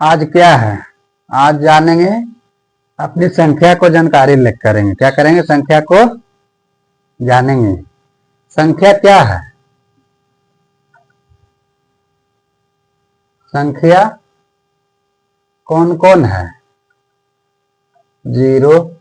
आज क्या है? आज जानेंगे अपनी संख्या को जानकारी लिख करेंगे। क्या करेंगे? संख्या को जानेंगे। संख्या क्या है? संख्या कौन कौन है? 0,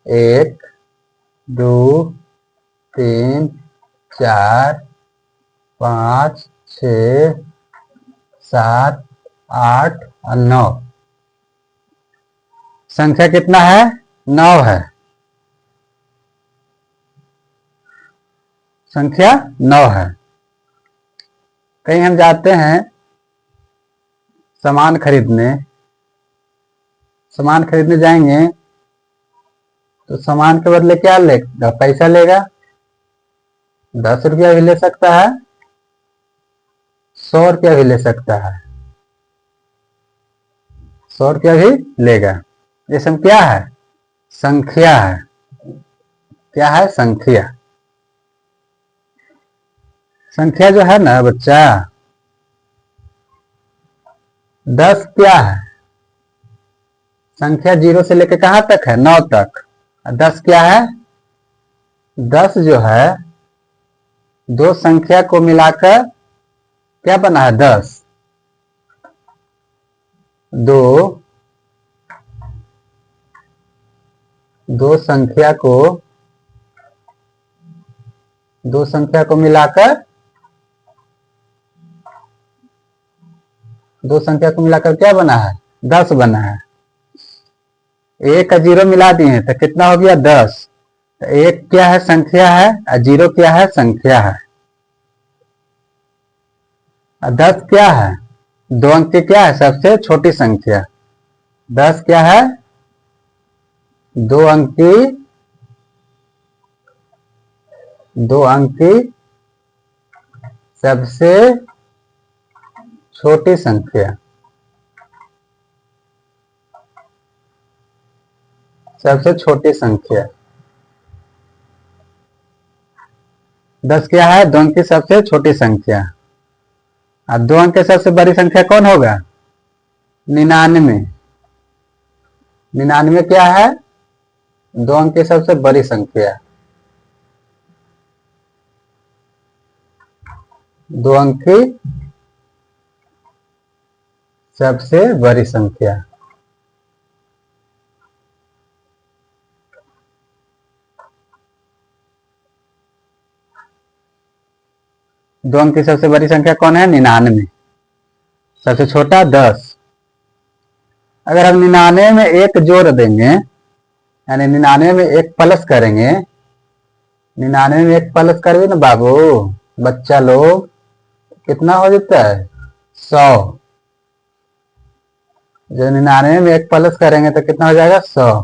1, 2, 3, 4, 5, 6, 7, 8 और 9। संख्या कितना है? 9 है। संख्या 9 है। कहीं हम जाते हैं सामान खरीदने जाएंगे तो सामान के बदले क्या लेगा? पैसा लेगा। 10 रुपया भी ले सकता है, 100 रुपया भी ले सकता है, 100 रुपया भी लेगा। ये सब क्या है? संख्या है। क्या है? संख्या। संख्या जो है ना बच्चा, 10 क्या है? संख्या 0 से लेकर कहां तक है? 9 तक। 10 क्या है? 10 जो है दो संख्या को मिलाकर क्या बना है? 10। दो संख्या को मिलाकर क्या बना है? 10 बना है। 1 का 0 मिला दिए तो कितना हो गया? 10। तो 1 क्या है? संख्या है और 0 क्या है? संख्या है। और 10 क्या है? 2 अंक की क्या है? सबसे छोटी संख्या। 10 क्या है? 2 अंक की सबसे छोटी संख्या। सबसे छोटी संख्या 10 क्या है? 2 अंक की सबसे छोटी संख्या। और 2 अंक की सबसे बड़ी संख्या कौन होगा? 99। 99 क्या है? 2 अंक की सबसे बड़ी संख्या। 2 अंक की सबसे बड़ी संख्या। दो अंक की सबसे बड़ी संख्या कौन है? 99। सबसे छोटा 10। अगर हम 99 में 1 जोड़ देंगे, यानी 99 में 1 प्लस करेंगे, 99 में 1 प्लस करेंगे ना बाबू बच्चा लोग, कितना हो जाता है? 100। जो 99 में 1 प्लस करेंगे तो कितना हो जाएगा? 100।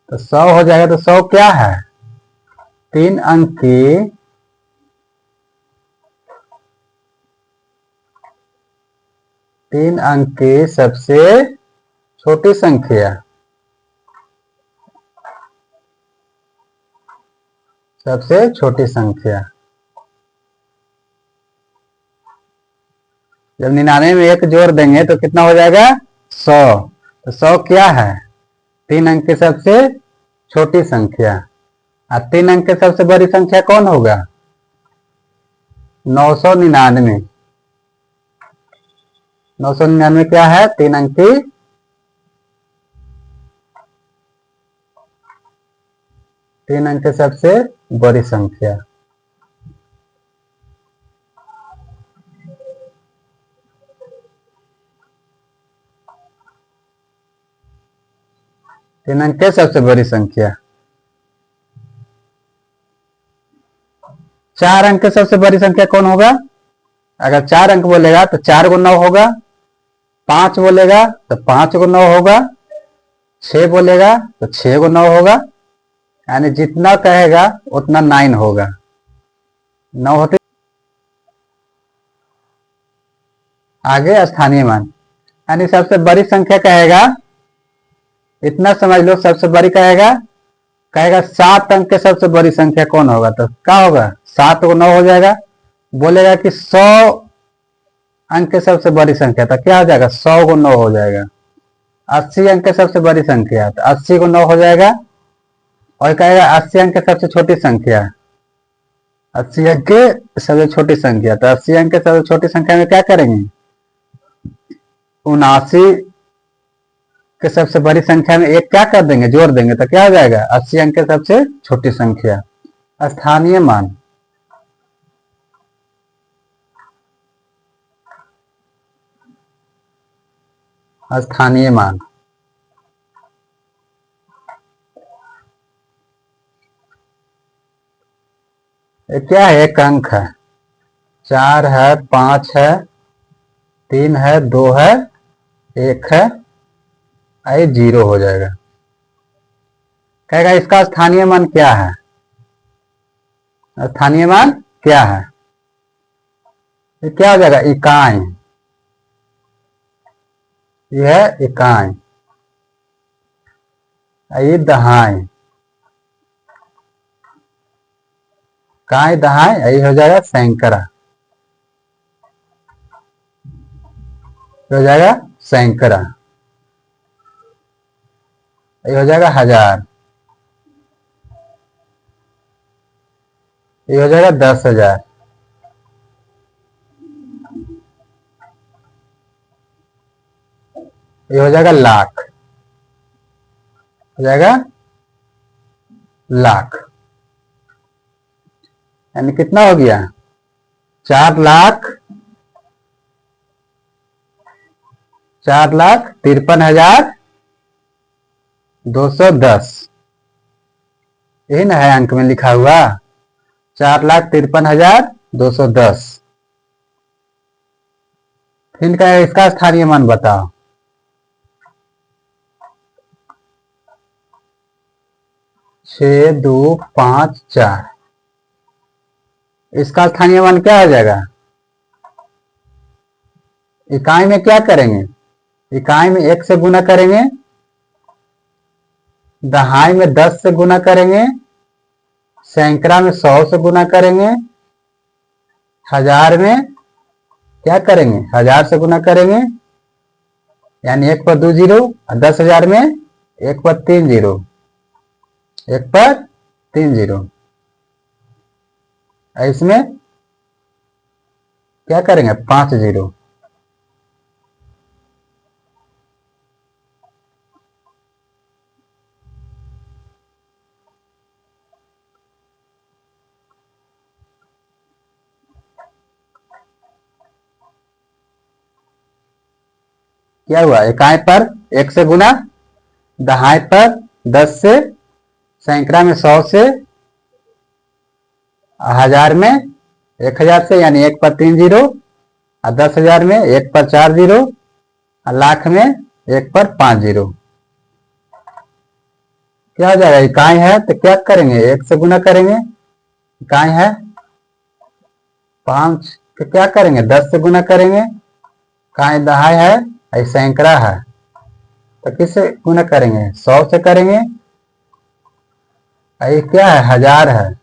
तो 100 हो जाएगा। तो 100 क्या है? 3 अंक की सबसे छोटी संख्या। सबसे छोटी संख्या। जब 99 में 1 जोड़ देंगे तो कितना हो जाएगा? 100। तो 100 क्या है? 3 अंक की सबसे छोटी संख्या। और 3 अंक की सबसे बड़ी संख्या कौन होगा? 999। 999 क्या है? 3 अंक की सबसे बड़ी संख्या। तीन अंक की सबसे बड़ी संख्या। 4 अंक की सबसे बड़ी संख्या कौन होगा? अगर 4 अंक बोलेगा तो 4 को 9 होगा। 5 बोलेगा तो 5 को 9 होगा। 6 बोलेगा तो 6 को 9 होगा। यानी जितना कहेगा उतना 9 होगा। 9 होते आगे स्थानीय मान, यानी सबसे बड़ी संख्या कहेगा, इतना समझ लो, सबसे बड़ी कहेगा 7 अंक के सबसे बड़ी संख्या कौन होगा? तो क्या होगा? 7 को 9 हो जाएगा। बोलेगा कि 100 अंक की सबसे बड़ी संख्या, तो क्या हो जाएगा 100 को 9 हो जाएगा। 80 अंक की सबसे बड़ी संख्या, तो 80 को 9 हो जाएगा। और कहेगा 80 अंक की सबसे छोटी संख्या, 80 अंक की सबसे छोटी संख्या, तो 80 अंक की सबसे छोटी संख्या में क्या करेंगे 79 के सबसे बड़ी संख्या में एक क्या कर देंगे जोड़ देंगे, तो क्या हो जाएगा 80 अंक की सबसे छोटी संख्या। स्थानीय मान, स्थानीय मान ये क्या है, एक अंक है, 4 है, 5 है, 3 है, 2 है, 1 है, ये 0 हो जाएगा। कहेगा इसका स्थानीय मान क्या है, स्थानीय मान क्या है, ये क्या हो जाएगा इकाई, यह है इकाई, ये दहाई, इकाई दहाई, यही हो जाएगा सैकड़ा, हो जाएगा सैकड़ा, ये हो जाएगा हजार, ये हो जाएगा 10,000, ये हो जाएगा लाख, हो जाएगा लाख। यानी कितना हो गया 4,53,210, यही ना है अंक में लिखा हुआ 4,53,210। फिर का इसका स्थानीय मान बताओ, छः 2 5 4, इसका स्थानीय मान क्या हो जाएगा, इकाई में क्या करेंगे, इकाई में 1 से गुना करेंगे, दहाई में 10 से गुना करेंगे, सैकड़ा में 100 से गुना करेंगे, हजार में क्या करेंगे 1000 से गुना करेंगे, यानी 1 पर 2 जीरो, और 10,000 में 1 पर 3 जीरो, 1 पर 3 जीरो, इसमें क्या करेंगे 5 जीरो। क्या हुआ इकाई पर 1 से गुना, दहाई पर 10 से, सैकड़ा में 100 से, हजार में 1000 से, यानी 1 पर 3 जीरो, और 10,000 में 1 पर 4 जीरो, और लाख में 1 पर 5 जीरो। क्या हो जाएगा इकाई है तो क्या करेंगे 1 से गुना करेंगे, इकाई है 5 तो क्या करेंगे 10 से गुना करेंगे, इकाई दहाई है, ये सैकड़ा है तो किससे गुना करेंगे 100 से करेंगे, ये क्या है हजार है,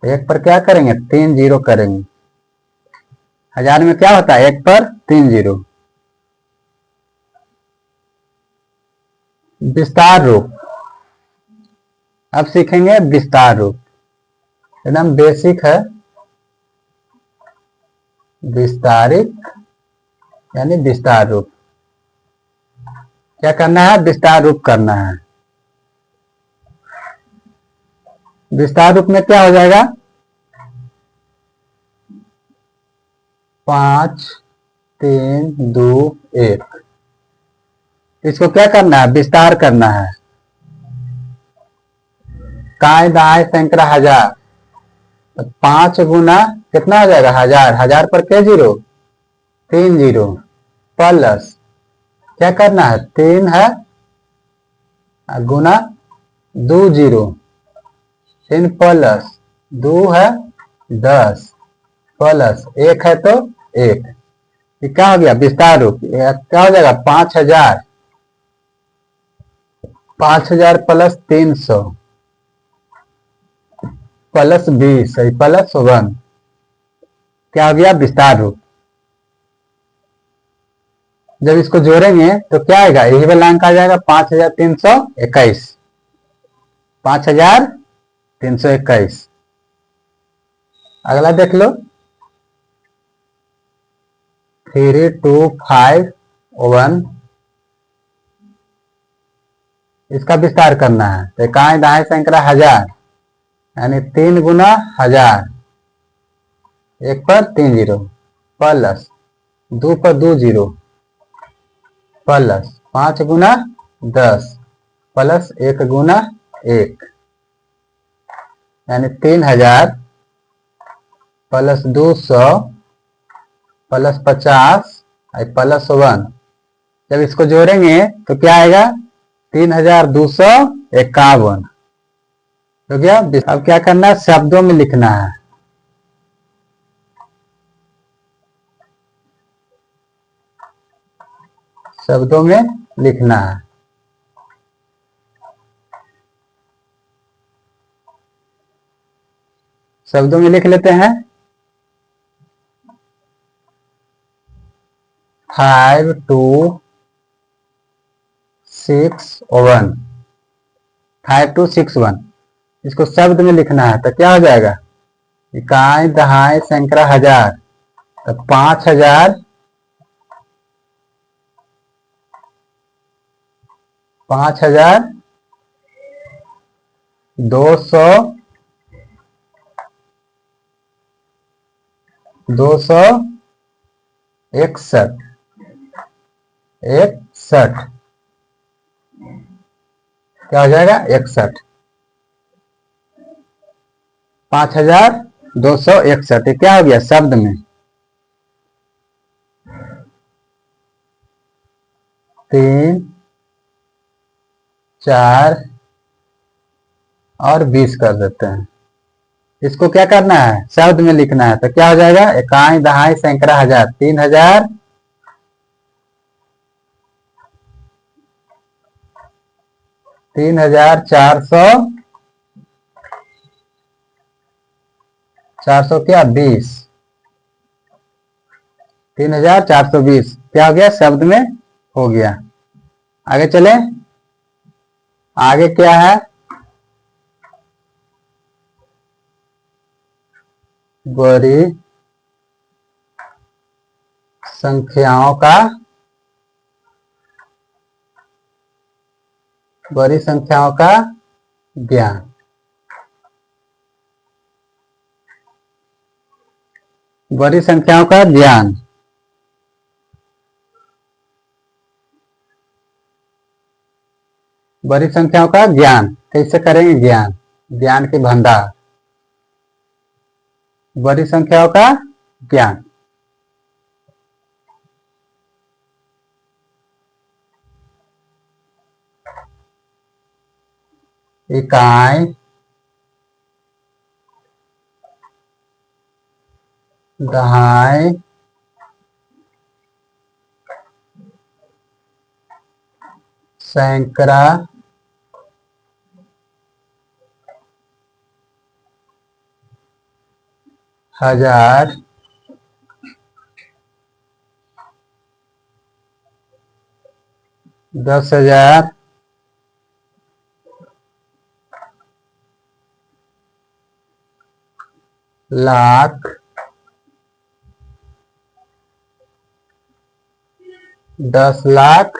1 पर क्या करेंगे 3 जीरो करेंगे, हजार में क्या होता है 1 पर 3 जीरो। विस्तार रूप, अब सीखेंगे विस्तार रूप, एकदम बेसिक है। विस्तारित यानी विस्तार रूप, क्या करना है विस्तार रूप करना है। विस्तार रूप में क्या हो जाएगा 5 3 2 1, इसको क्या करना है विस्तार करना है, काय दाय सैकड़ा हजार, तो 5 गुना कितना हो जाएगा हजार, हजार पर क्या जीरो 3 जीरो, प्लस क्या करना है 3 है गुना 2 जीरो, 3 प्लस 2 है 10, प्लस 1 है तो 1, ये क्या हो गया विस्तार रूप, क्या हो जाएगा 5,000, 5,000 प्लस 300 प्लस 20 प्लस 1, क्या हो गया विस्तार रूप। जब इसको जोड़ेंगे तो क्या आएगा, यही वाला अंक आ जाएगा 5321, 5321। अगला देख लो 3251, इसका विस्तार करना है तो इकाई दहाई सैकड़ा हजार, यानी 3 गुना 1000, 1 पर 3 जीरो, प्लस 2 पर 2 जीरो, प्लस 5 गुना 10, प्लस 1 गुना 1, यानी 3000 प्लस 200 प्लस 50 प्लस 1। जब इसको जोड़ेंगे तो क्या आएगा 3251। तो क्या, अब क्या करना है, शब्दों में लिखना है। शब्दों में लिखना है। शब्दों में लिख लेते हैं 5261, 5261। इसको शब्द में लिखना है तो क्या हो जाएगा, इकाई दहाई सैकड़ा हजार, तो 5000, 5200, 261, 61, क्या हो जाएगा 61, 5261। ये क्या हो गया शब्द में। 3, 4 और 20 कर देते हैं। इसको क्या करना है, शब्द में लिखना है तो क्या हो जाएगा, इकाई दहाई सैकड़ा हजार, 3000, 3400, 400 क्या 20, 3420 क्या हो गया शब्द में हो गया। आगे चले, आगे क्या है, बड़ी संख्याओं का, बड़ी संख्याओं का ज्ञान। बड़ी संख्याओं का ज्ञान, बड़ी संख्याओं का ज्ञान कैसे करेंगे, ज्ञान, ज्ञान के भंडार, बड़ी संख्याओं का ज्ञान। इकाई दहाई सैकड़ा हजार, 10,000, लाख, 10,00,000,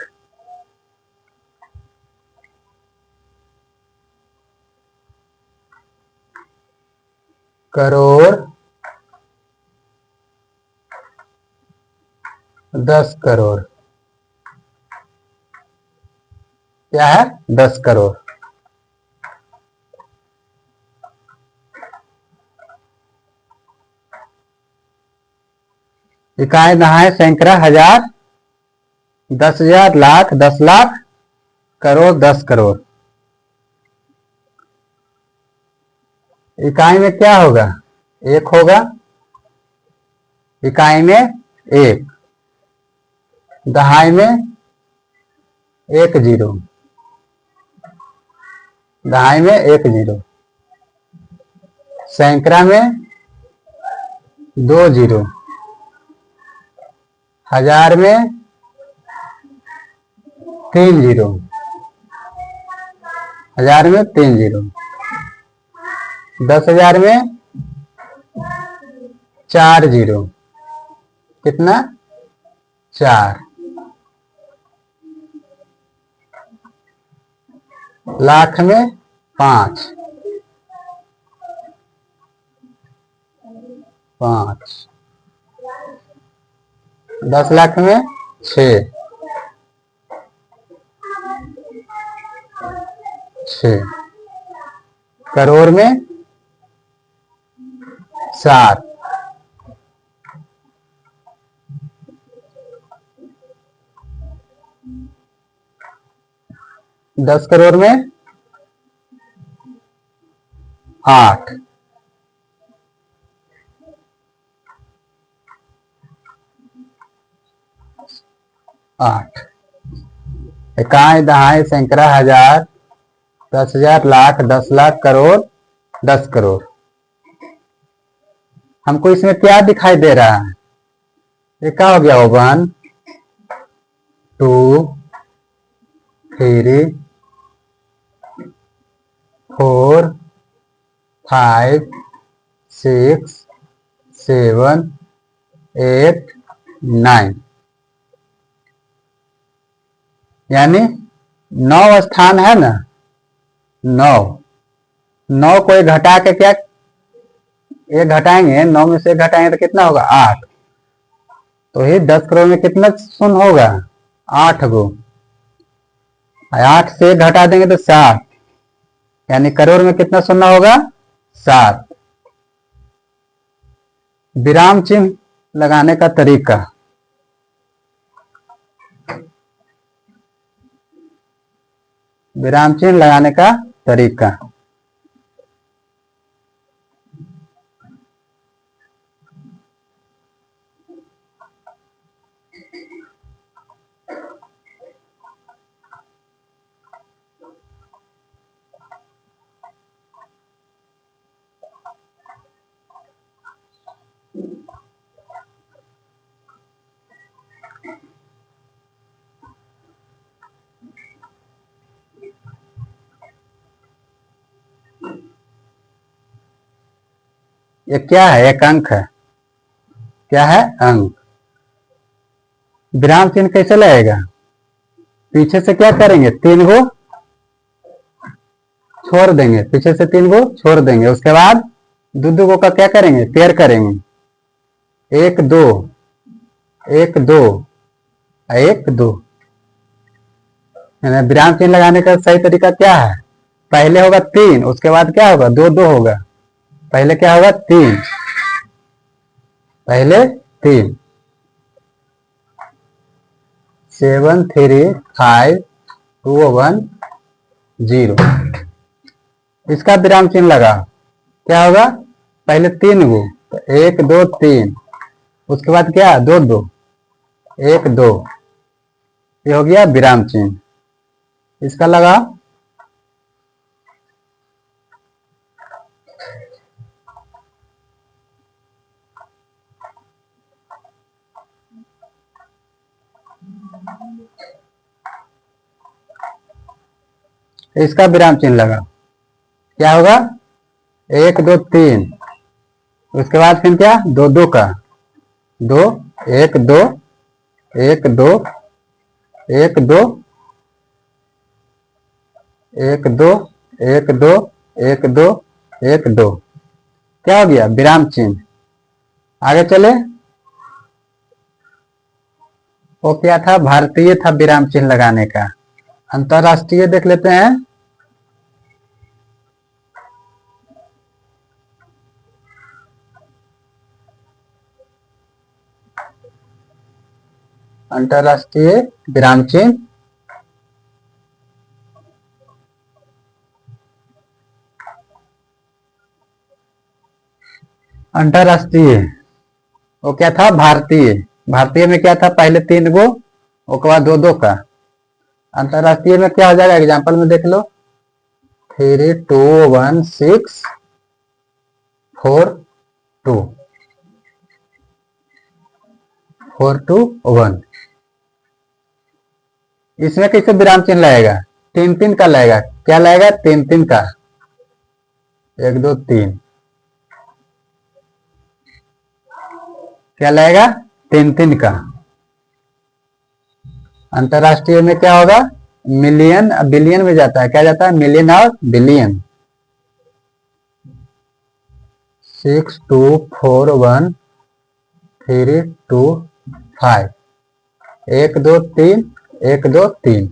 करोड़, 10 करोड़। क्या है 10 करोड़। इकाई दहाई सैकड़ा हजार, 10,000, लाख, 10,00,000, करोड़, 10 करोड़। इकाई में क्या होगा, 1 होगा, इकाई में 1, दहाई में 1 जीरो, दहाई में 1 जीरो, सैकड़ा में 2 जीरो, हजार में 3 जीरो, 1000 में 3 जीरो, 10,000 में 4 जीरो, कितना 4, लाख में 5, 10 लाख में 6, करोड़ में 7, 10 करोड़ में 8, 8, इकाई दहाई सैकड़ा हजार, 10,000 लाख, 10 लाख, करोड़, 10 करोड़। हमको इसमें क्या दिखाई दे रहा है? ये क्या हो गया? 1 2 3 4 5 6 7 8 9, यानी 9 स्थान है ना, 9 को एक घटा के क्या, एक घटाएंगे, 9 में से एक घटाएंगे तो कितना होगा? 8। तो ये 10 करोड़ में कितना शून्य होगा? 8 गो। 8 से एक घटा देंगे तो 7, यानी करोड़ में कितना शून्य होगा? 7। विराम चिन्ह लगाने का तरीका, विराम चिन्ह लगाने का तरीका, ये क्या है? एक अंक है। क्या है? अंक। विराम चिन्ह कैसे लगेगा? पीछे से क्या करेंगे? 3 गो छोड़ देंगे, पीछे से 3 गो छोड़ देंगे, उसके बाद दो गो का क्या करेंगे? पेयर करेंगे, 1 2 1 2 1 2। विराम चिन्ह लगाने का सही तरीका क्या है? पहले होगा 3, उसके बाद क्या होगा? 2 2 होगा। पहले क्या होगा? 3, पहले 3, 7 3 5 2 1 0। इसका विराम चिन्ह लगा, क्या होगा? पहले 3 गो, तो 1 2 3, उसके बाद क्या? 2 2 1 2, ये हो गया विराम चिन्ह। इसका लगा, इसका विराम चिन्ह लगा, क्या होगा? 1 2 3, उसके बाद फिर क्या? 2 2 का 2 1 2 1 2 1 2 1 2 1 2 1 2 1 2, क्या हो गया? विराम चिन्ह। आगे चले, वो क्या था? भारतीय था विराम चिन्ह लगाने का। अंतरराष्ट्रीय देख लेते हैं। अंतरराष्ट्रीय विराम चिन्ह, अंतरराष्ट्रीय वो क्या था? भारतीय। भारतीय में क्या था? पहले 3 गो, उसके बाद 2 2 का। अंतरराष्ट्रीय में क्या हो जाएगा? एग्जाम्पल में देख लो, 3 2 1 6 4 2 4 2 1। इसमें कैसे विराम चिन्ह लगेगा? 3 3 का लगेगा। क्या लगेगा? 3 3 का। 1 2 3 क्या लगेगा? 3 3 का। अंतरराष्ट्रीय में क्या होगा? मिलियन बिलियन में जाता है। क्या जाता है? मिलियन और बिलियन। 6 2 4 1 3 2 5 1 2 3 1 2 3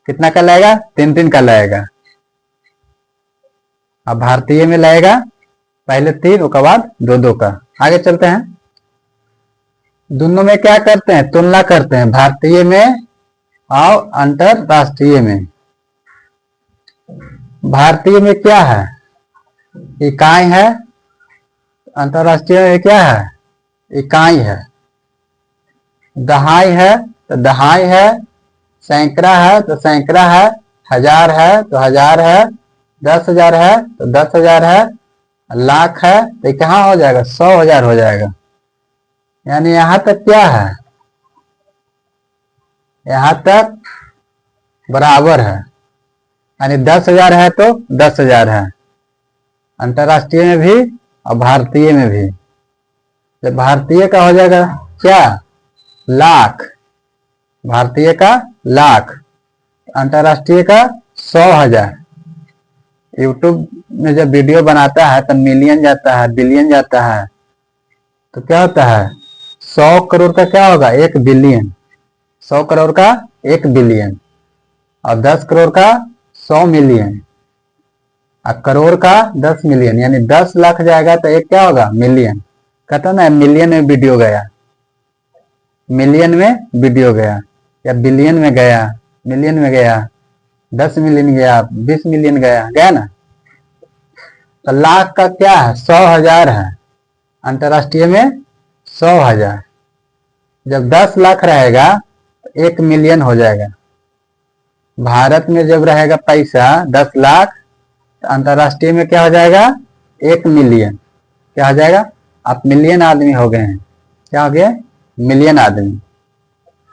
कितना का लगेगा? 3 3 का लगेगा। अब भारतीय में लगेगा पहले 3 उसके बाद 2 2 का। आगे चलते हैं। दोनों में क्या करते हैं? तुलना करते हैं, भारतीय में और अंतरराष्ट्रीय में। भारतीय में क्या है? इकाई है। अंतरराष्ट्रीय में क्या है? इकाई है। दहाई है तो दहाई है, सैकड़ा है तो सैकड़ा है, हजार है तो हजार है, 10,000 है तो 10,000 है, लाख है तो कहाँ हो जाएगा? 100,000 हो जाएगा। यानी यहां तक क्या है? यहां तक बराबर है। यानी 10,000 है तो 10,000 है, अंतरराष्ट्रीय में भी और भारतीय में भी। जब भारतीय का हो जाएगा क्या? लाख। भारतीय का लाख, अंतरराष्ट्रीय का 100,000। यूट्यूब में जब वीडियो बनाता है तो मिलियन जाता है, बिलियन जाता है, तो क्या होता है? 100 करोड़ का क्या होगा? 1 बिलियन। 100 करोड़ का 1 बिलियन और 10 करोड़ का 100 मिलियन और करोड़ का 10 मिलियन। यानी 10 लाख जाएगा तो एक क्या होगा? मिलियन। कहता ना मिलियन में वीडियो गया, मिलियन में वीडियो गया, या बिलियन में गया, मिलियन में गया, 10 मिलियन गया, 20 मिलियन गया, गया ना। तो लाख का क्या है? 100,000 है। अंतरराष्ट्रीय में 100,000। जब 10 लाख रहेगा तो 1 मिलियन हो जाएगा। भारत में जब रहेगा पैसा 10 लाख तो अंतरराष्ट्रीय में क्या हो जाएगा? 1 मिलियन। क्या हो जाएगा? आप मिलियन आदमी हो गए हैं। क्या हो गए? मिलियन आदमी।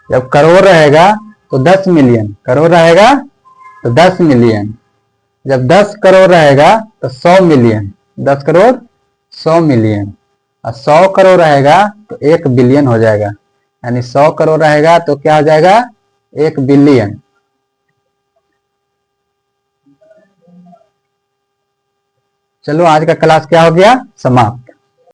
जब करोड़ रहेगा तो 10 मिलियन, करोड़ रहेगा तो 10 मिलियन। जब 10 करोड़ रहेगा तो 100 मिलियन, 10 करोड़ 100 मिलियन और 100 करोड़ रहेगा तो 1 बिलियन हो जाएगा। यानी 100 करोड़ रहेगा तो क्या हो जाएगा? 1 बिलियन। चलो आज का क्लास क्या हो गया? समाप्त।